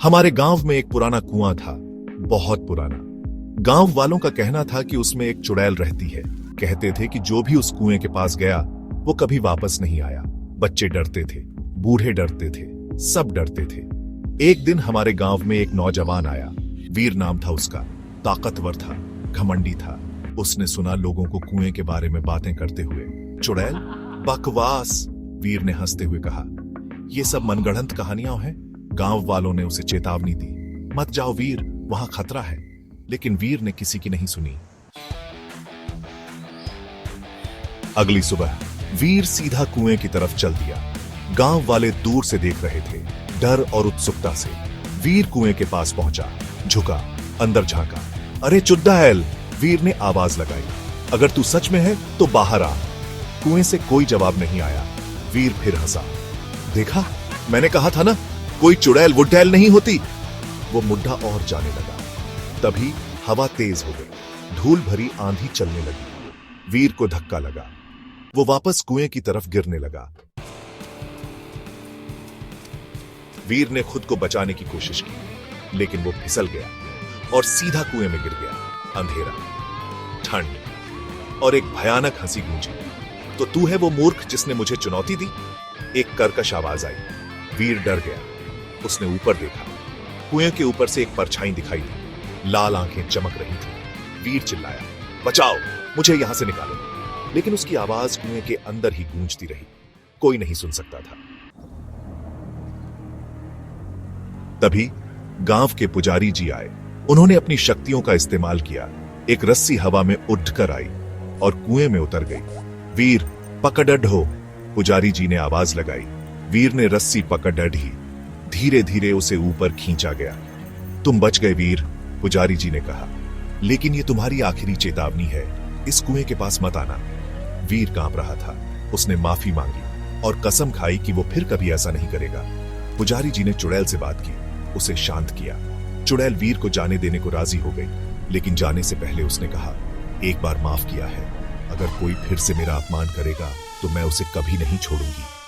हमारे गांव में एक पुराना कुआं था, बहुत पुराना। गांव वालों का कहना था कि उसमें एक चुड़ैल रहती है। कहते थे कि जो भी उस कुएं के पास गया वो कभी वापस नहीं आया। बच्चे डरते थे, बूढ़े डरते थे, सब डरते थे। एक दिन हमारे गांव में एक नौजवान आया। वीर नाम था उसका। ताकतवर था, घमंडी था। उसने सुना लोगों को कुएं के बारे में बातें करते हुए। चुड़ैल? बकवास! वीर ने हंसते हुए कहा, ये सब मनगढ़ंत कहानियां हैं। गांव वालों ने उसे चेतावनी दी, मत जाओ वीर, वहां खतरा है। लेकिन वीर ने किसी की नहीं सुनी। अगली सुबह वीर सीधा कुएं की तरफ चल दिया। गांव वाले दूर से देख रहे थे, डर और उत्सुकता से। वीर कुएं के पास पहुंचा, झुका, अंदर झांका। अरे चुड़ैल! वीर ने आवाज लगाई, अगर तू सच में है तो बाहर आ। कुएं से कोई जवाब नहीं आया। वीर फिर हंसा, देखा, मैंने कहा था ना, कोई चुड़ैल वुड़ैल नहीं होती। वो मुड्ढा और जाने लगा। तभी हवा तेज हो गई, धूल भरी आंधी चलने लगी। वीर को धक्का लगा, वो वापस कुएं की तरफ गिरने लगा। वीर ने खुद को बचाने की कोशिश की, लेकिन वो फिसल गया और सीधा कुएं में गिर गया। अंधेरा, ठंड और एक भयानक हंसी गूंजी। तो तू है वो मूर्ख जिसने मुझे चुनौती दी? एक कर्कश आवाज आई। वीर डर गया। उसने ऊपर देखा। कुएं के ऊपर से एक परछाई दिखाई दी। लाल आंखें चमक रही थी। वीर चिल्लाया, बचाओ, मुझे यहां से निकालो। लेकिन उसकी आवाज कुएं के अंदर ही गूंजती रही। कोई नहीं सुन सकता था। तभी गांव के पुजारी जी आए। उन्होंने अपनी शक्तियों का इस्तेमाल किया। एक रस्सी हवा में उड़कर आई और कुएं में उतर गई। वीर, पकड़ ढो! पुजारी जी ने आवाज लगाई। वीर ने रस्सी पकड़ ढी। धीरे धीरे उसे ऊपर खींचा गया। तुम बच गए वीर, पुजारी जी ने कहा, लेकिन ये तुम्हारी आखिरी चेतावनी है, इस कुएं के पास मत आना। वीर कांप रहा था। उसने माफी मांगी और कसम खाई कि वो फिर कभी ऐसा नहीं करेगा। पुजारी जी ने चुड़ैल से बात की, उसे शांत किया। चुड़ैल वीर को जाने देने को राजी हो गई, लेकिन जाने से पहले उसने कहा, एक बार माफ किया है, अगर कोई फिर से मेरा अपमान करेगा तो मैं उसे कभी नहीं छोड़ूंगी।